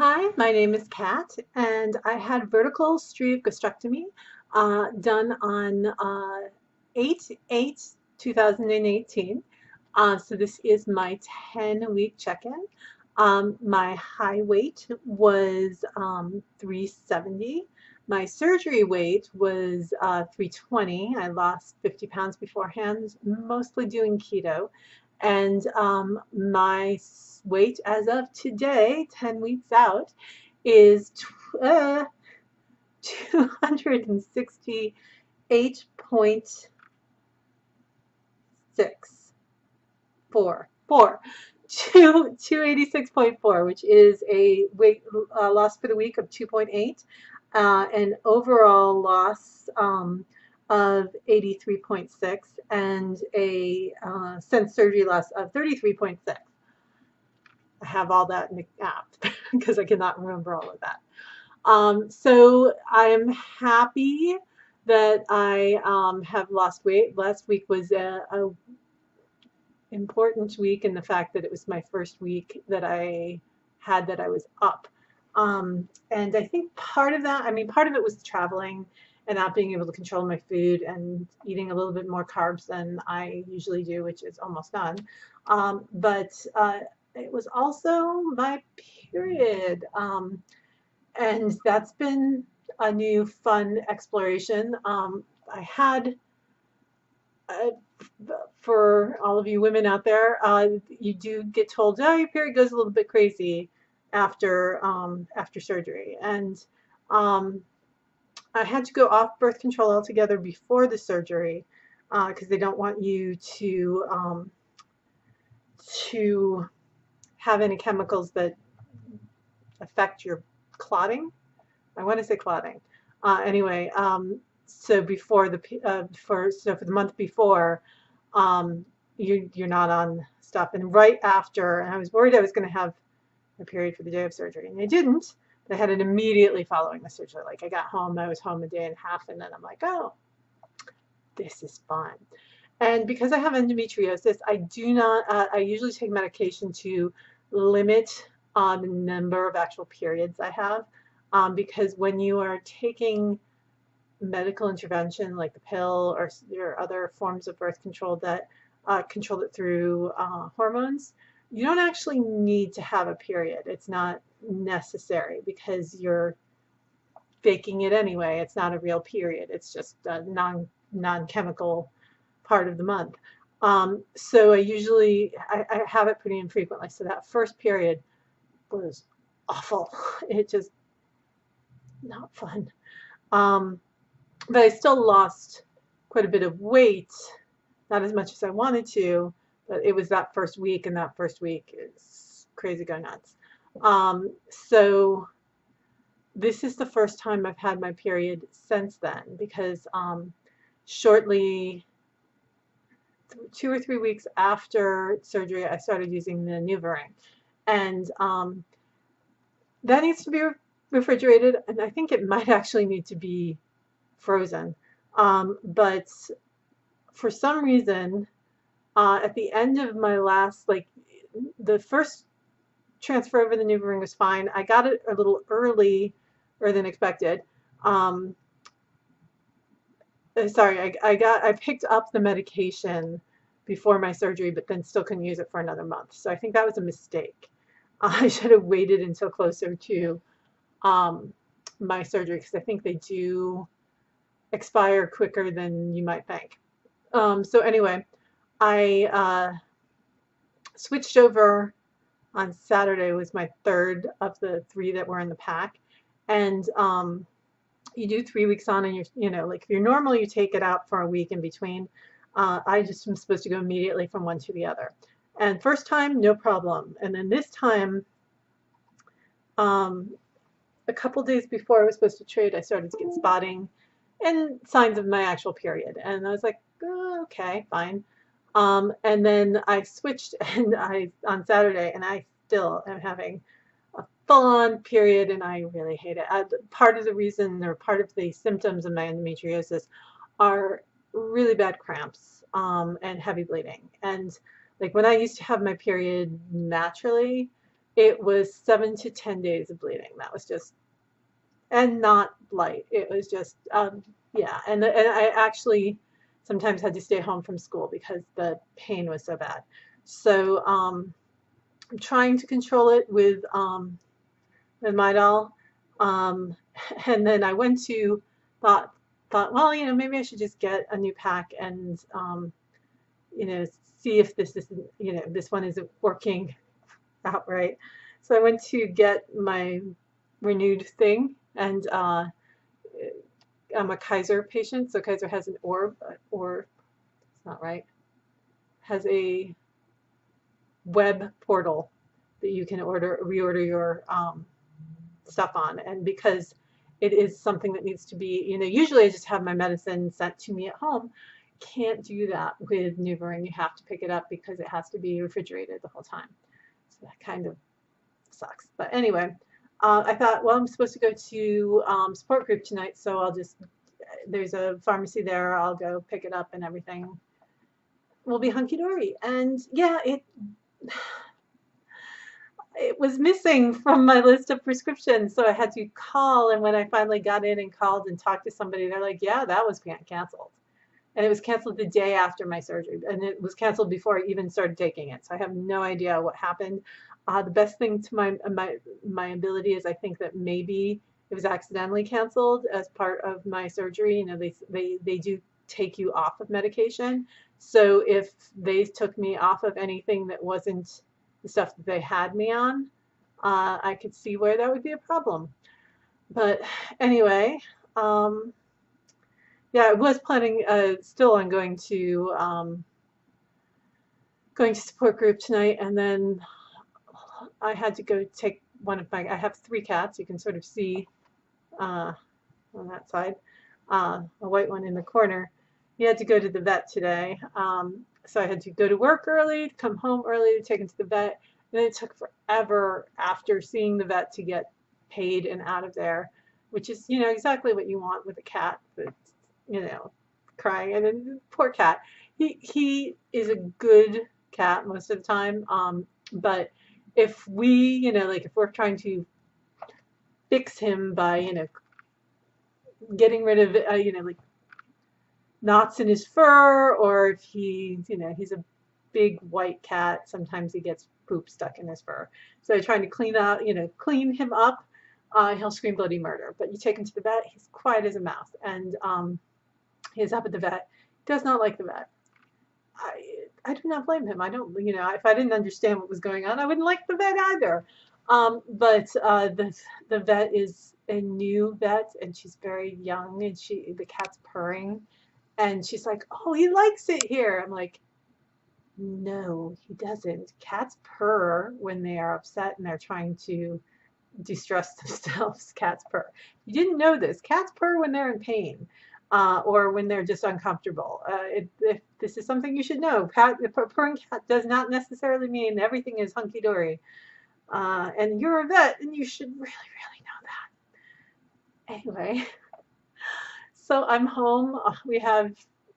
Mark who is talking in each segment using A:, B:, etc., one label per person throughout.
A: Hi, my name is Kat, and I had vertical sleeve gastrectomy done on 8/8/2018. So this is my 10-week check-in. My high weight was 370. My surgery weight was 320. I lost 50 pounds beforehand, mostly doing keto. And my weight as of today, 10 weeks out, is 268.64. 286.4, which is a weight loss for the week of 2.8, an overall loss of 83.6, and a since surgery loss of 33.6. I have all that in the app because I cannot remember all of that. So I'm happy that I have lost weight. Last week was a important week in the fact that it was my first week that I had that I was up. And I think part of that, part of it was traveling and not being able to control my food and eating a little bit more carbs than I usually do, which is almost none. But it was also my period. And that's been a new fun exploration. I had uh, for all of you women out there, you do get told, oh, your period goes a little bit crazy after surgery, and I had to go off birth control altogether before the surgery because they don't want you to have any chemicals that affect your clotting. I want to say clotting. Anyway, so before for the month before, you're not on stuff. And right after, and I was worried I was going to have a period for the day of surgery, and I didn't. But I had it immediately following the surgery. Like I got home, I was home a day and a half, and then I'm like, oh, this is fun. And because I have endometriosis, I do not. I usually take medication to limit the number of actual periods I have, because when you are taking medical intervention like the pill or your other forms of birth control that control it through hormones, you don't actually need to have a period. It's not necessary because you're faking it anyway. It's not a real period. It's just a non-chemical part of the month. So I have it pretty infrequently. So that first period was awful. It just not fun. But I still lost quite a bit of weight, not as much as I wanted to, but it was that first week, and that first week is crazy go nuts. So this is the first time I've had my period since then because shortly, 2 or 3 weeks after surgery, I started using the NuvaRing, and that needs to be refrigerated, and I think it might actually need to be frozen. But for some reason, at the end of my last, like the first transfer over the NuvaRing was fine. I got it a little earlier than expected. Sorry, I picked up the medication before my surgery, but then still couldn't use it for another month. So I think that was a mistake. I should have waited until closer to my surgery because I think they do expire quicker than you might think. So anyway, I switched over on Saturday. Was my third of the three that were in the pack, and you do 3 weeks on, and like if you're normal, you take it out for a week in between. I just am supposed to go immediately from one to the other, and first time no problem, and then this time, a couple days before I was supposed to trade, I started to get spotting and signs of my actual period, and I was like, oh, okay, fine. And then I switched and on Saturday, and I still am having a full-on period, and I really hate it. Part of the reason, or part of the symptoms of my endometriosis are really bad cramps and heavy bleeding. And like when I used to have my period naturally, it was 7 to 10 days of bleeding. That was just, and not light. It was just, yeah. And I actually sometimes had to stay home from school because the pain was so bad. So I'm trying to control it with Midol. Um, and then I went to thought thought, well, maybe I should just get a new pack and you know, see if this isn't, this one isn't working out right. So I went to get my renewed thing, and I'm a Kaiser patient, so Kaiser has an or it's not right, has a web portal that you can reorder your stuff on. And because it is something that needs to be, usually I just have my medicine sent to me at home. Can't do that with NuvaRing. You have to pick it up because it has to be refrigerated the whole time. So that kind of sucks. But anyway, I thought, well, I'm supposed to go to support group tonight, so there's a pharmacy there. I'll go pick it up and everything will be hunky dory. And yeah, it was missing from my list of prescriptions, so I had to call. And when I finally got in and called and talked to somebody, they're like, yeah, that was canceled. And it was canceled the day after my surgery, and it was canceled before I even started taking it. So I have no idea what happened. The best thing to my ability is I think that maybe it was accidentally canceled as part of my surgery. They do take you off of medication. So if they took me off of anything that wasn't the stuff that they had me on, I could see where that would be a problem. But anyway, yeah, I was planning still on going to support group tonight, and then I had to go take I have 3 cats. You can sort of see on that side, a white one in the corner. He had to go to the vet today. So I had to go to work early, come home early to take him to the vet. And it took forever after seeing the vet to get paid and out of there, which is, exactly what you want with a cat that's, crying. And then poor cat. He is a good cat most of the time. But if if we're trying to fix him by, getting rid of, like knots in his fur, or if he's a big white cat, sometimes he gets poop stuck in his fur. So trying to clean him up, he'll scream bloody murder. But you take him to the vet, he's quiet as a mouse. And he's up at the vet, does not like the vet. I do not blame him. I don't, if I didn't understand what was going on, I wouldn't like the vet either. But the vet is a new vet, and she's very young, and the cat's purring, and she's like, "Oh, he likes it here." I'm like, "No, he doesn't. Cats purr when they are upset and they're trying to de-stress themselves." Cats purr. You didn't know this. Cats purr when they're in pain. Or when they're just uncomfortable. This is something you should know. A purring cat does not necessarily mean everything is hunky-dory. And you're a vet, and you should really, really know that. Anyway, so I'm home. We have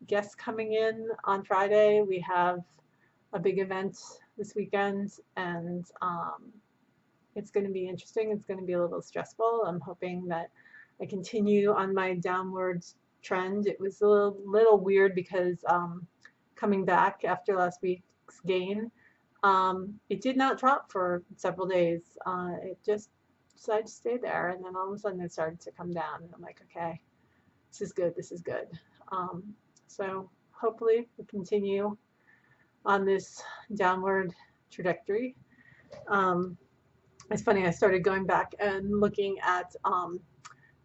A: guests coming in on Friday. We have a big event this weekend, and it's going to be interesting. It's going to be a little stressful. I'm hoping that I continue on my downward trend. It was a little weird because coming back after last week's gain, it did not drop for several days. It just decided to stay there, and then all of a sudden it started to come down. And I'm like, okay, this is good. This is good. So hopefully we continue on this downward trajectory. It's funny, I started going back and looking at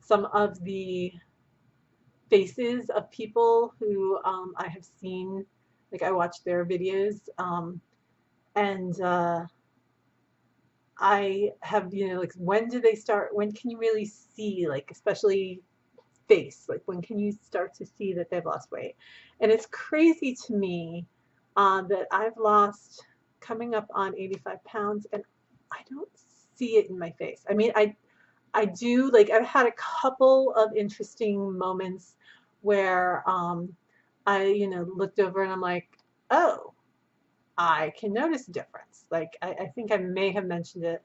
A: some of the faces of people who I have seen, like I watched their videos, and I have, like, when do they start, when can you really see, like, especially face, like when can you start to see that they've lost weight? And it's crazy to me that I've lost coming up on 85 pounds, and I don't see it in my face. I mean, I do, like, I've had a couple of interesting moments where I, looked over and I'm like, oh, I can notice a difference. Like I think I may have mentioned it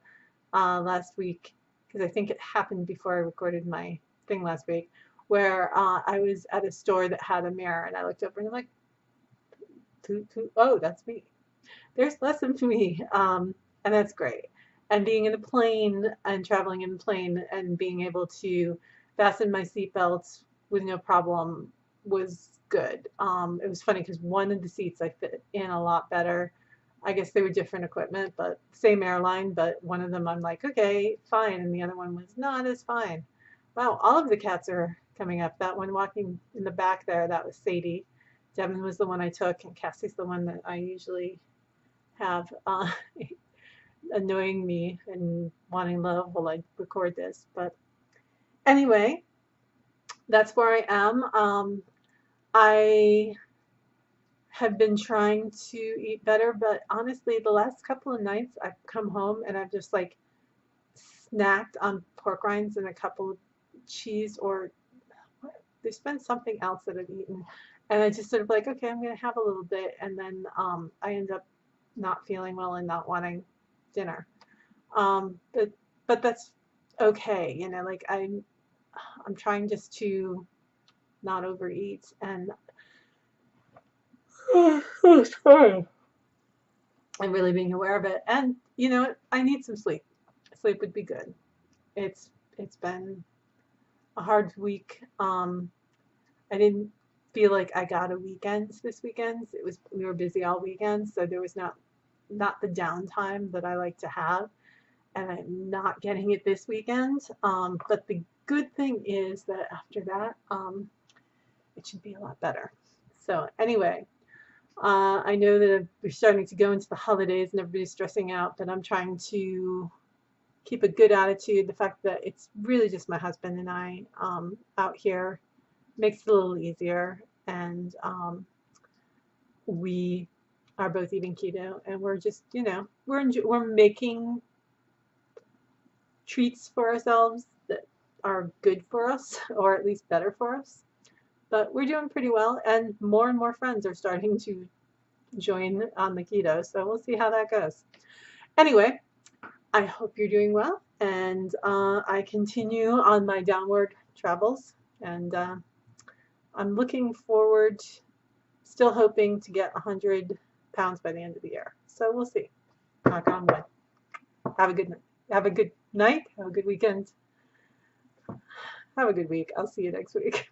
A: last week because I think it happened before I recorded my thing last week, where I was at a store that had a mirror and I looked over and I'm like, oh, that's me. There's less of me, and that's great. And being in a plane and traveling in a plane and being able to fasten my seatbelt with no problem was good. It was funny because one of the seats I fit in a lot better. I guess they were different equipment, but same airline, but one of them I'm like, okay, fine, and the other one was not as fine. Wow, all of the cats are coming up. That one walking in the back there, that was Sadie. Devin was the one I took, and Cassie's the one that I usually have annoying me and wanting love while I record this. But anyway, that's where I am. I have been trying to eat better, but honestly, the last couple of nights I've come home and I've just like snacked on pork rinds and a couple of cheese, or there's been something else that I've eaten. And I just sort of like, okay, I'm going to have a little bit. And then I end up not feeling well and not wanting dinner. Um, but but that's okay, you know, like I'm trying just to not overeat and oh, sorry. And really being aware of it. And you know, I need some sleep. Sleep would be good. It's been a hard week. I didn't feel like I got a weekend this weekend. It was we were busy all weekend, so there was not the downtime that I like to have, and I'm not getting it this weekend. But the good thing is that after that, it should be a lot better. So anyway, I know that we're starting to go into the holidays and everybody's stressing out, but I'm trying to keep a good attitude. The fact that it's really just my husband and I out here makes it a little easier, and we are both eating keto, and we're just, you know, we're making treats for ourselves that are good for us, or at least better for us. But we're doing pretty well, and more friends are starting to join on the keto, so we'll see how that goes. Anyway, I hope you're doing well, and I continue on my downward travels, and I'm looking forward, still hoping to get 100 pounds by the end of the year. So we'll see. Knock on wood. Have a good night. Have a good night. Have a good weekend. Have a good week. I'll see you next week.